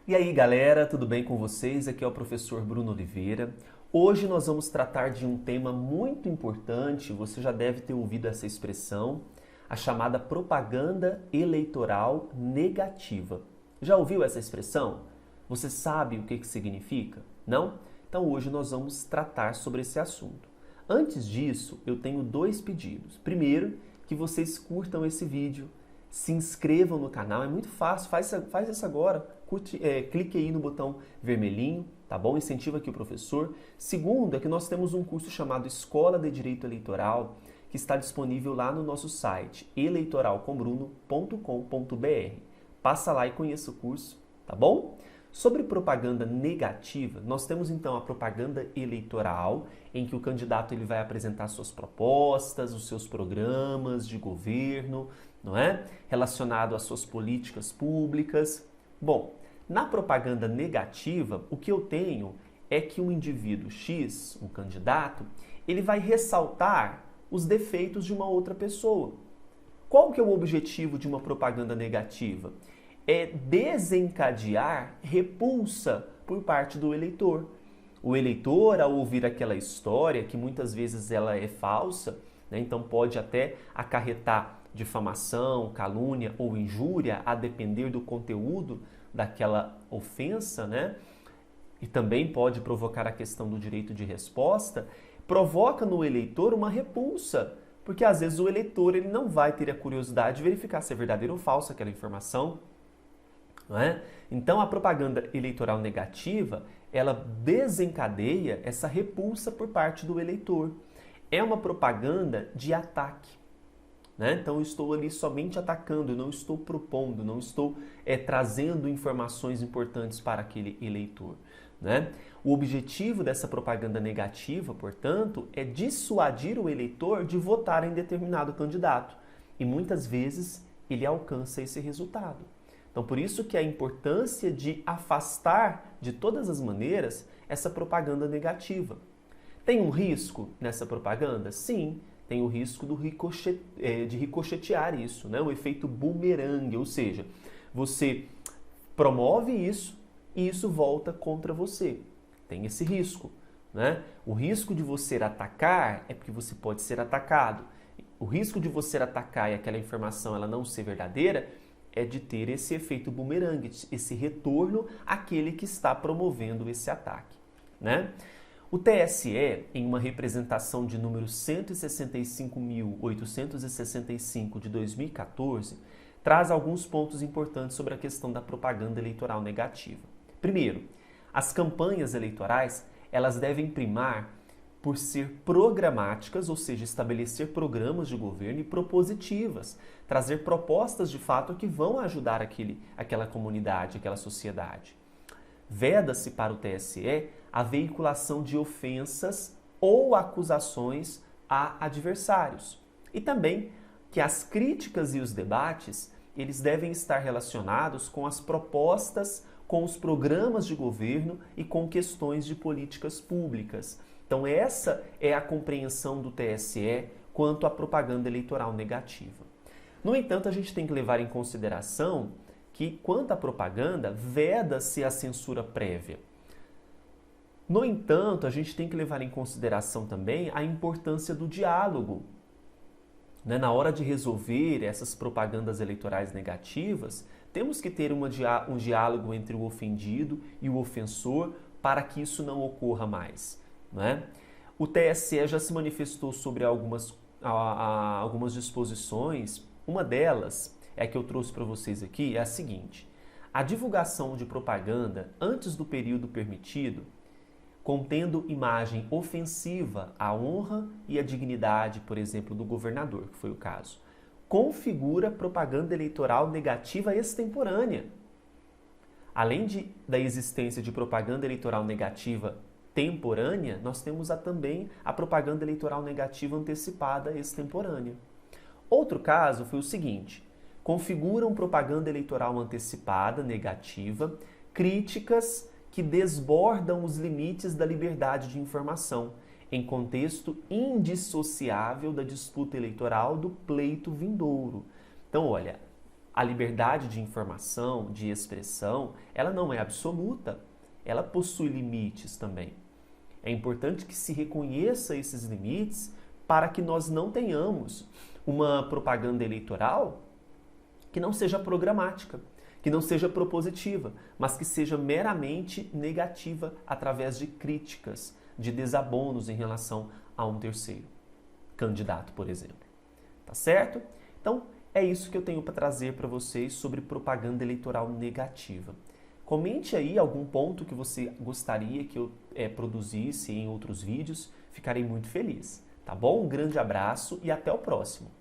E aí galera, tudo bem com vocês? Aqui é o professor Bruno Oliveira. Hoje nós vamos tratar de um tema muito importante, você já deve ter ouvido essa expressão, a chamada propaganda eleitoral negativa. Já ouviu essa expressão? Você sabe o que significa? Não? Então hoje nós vamos tratar sobre esse assunto. Antes disso, eu tenho dois pedidos. Primeiro, que vocês curtam esse vídeo, se inscrevam no canal, é muito fácil, faz isso agora, clique aí no botão vermelhinho, tá bom? Incentiva aqui o professor. Segundo, é que nós temos um curso chamado Escola de Direito Eleitoral, que está disponível lá no nosso site, eleitoralcombruno.com.br. Passa lá e conheça o curso, tá bom? Sobre propaganda negativa, nós temos então a propaganda eleitoral, em que o candidato ele vai apresentar suas propostas, os seus programas de governo, não é? Relacionado às suas políticas públicas. Bom, na propaganda negativa, o que eu tenho é que um indivíduo X, um candidato, ele vai ressaltar os defeitos de uma outra pessoa. Qual que é o objetivo de uma propaganda negativa? É desencadear repulsa por parte do eleitor. O eleitor, ao ouvir aquela história, que muitas vezes ela é falsa, né, então pode até acarretar difamação, calúnia ou injúria, a depender do conteúdo daquela ofensa, né? E também pode provocar a questão do direito de resposta, provoca no eleitor uma repulsa, porque às vezes o eleitor ele não vai ter a curiosidade de verificar se é verdadeira ou falsa aquela informação. Não é? Então a propaganda eleitoral negativa, ela desencadeia essa repulsa por parte do eleitor. É uma propaganda de ataque. Né? Então eu estou ali somente atacando, eu não estou propondo, não estou trazendo informações importantes para aquele eleitor. Né? O objetivo dessa propaganda negativa, portanto, é dissuadir o eleitor de votar em determinado candidato. E muitas vezes ele alcança esse resultado. Então, por isso que a importância de afastar de todas as maneiras essa propaganda negativa. Tem um risco nessa propaganda? Sim, tem o risco de ricochetear isso, né? O efeito bumerangue, ou seja, você promove isso e isso volta contra você. Tem esse risco, né? O risco de você atacar é porque você pode ser atacado. O risco de você atacar e aquela informação ela não ser verdadeira é de ter esse efeito bumerangue, esse retorno àquele que está promovendo esse ataque, né? O TSE, em uma representação de número 165.865 de 2014, traz alguns pontos importantes sobre a questão da propaganda eleitoral negativa. Primeiro, as campanhas eleitorais, elas devem primar por ser programáticas, ou seja, estabelecer programas de governo e propositivas, trazer propostas de fato que vão ajudar aquela comunidade, aquela sociedade. Veda-se para o TSE a veiculação de ofensas ou acusações a adversários. E também que as críticas e os debates, eles devem estar relacionados com as propostas, com os programas de governo e com questões de políticas públicas. Então essa é a compreensão do TSE quanto à propaganda eleitoral negativa. No entanto, a gente tem que levar em consideração que, quanto à propaganda, veda-se a censura prévia. No entanto, a gente tem que levar em consideração também a importância do diálogo. Na hora de resolver essas propagandas eleitorais negativas, temos que ter um diálogo entre o ofendido e o ofensor para que isso não ocorra mais. Né? O TSE já se manifestou sobre algumas disposições. Uma delas, é a que eu trouxe para vocês aqui, é a seguinte: a divulgação de propaganda antes do período permitido, contendo imagem ofensiva à honra e à dignidade, por exemplo, do governador, que foi o caso, configura propaganda eleitoral negativa extemporânea. Além da existência de propaganda eleitoral negativa temporânea, nós temos também a propaganda eleitoral negativa antecipada extemporânea. Outro caso foi o seguinte: configuram propaganda eleitoral antecipada negativa, críticas que desbordam os limites da liberdade de informação, em contexto indissociável da disputa eleitoral do pleito vindouro. Então, olha, a liberdade de informação, de expressão, ela não é absoluta, ela possui limites também. É importante que se reconheça esses limites para que nós não tenhamos uma propaganda eleitoral que não seja programática, que não seja propositiva, mas que seja meramente negativa através de críticas, de desabonos em relação a um terceiro candidato, por exemplo. Tá certo? Então, é isso que eu tenho para trazer para vocês sobre propaganda eleitoral negativa. Comente aí algum ponto que você gostaria que eu produzisse em outros vídeos, ficarei muito feliz. Tá bom? Um grande abraço e até o próximo.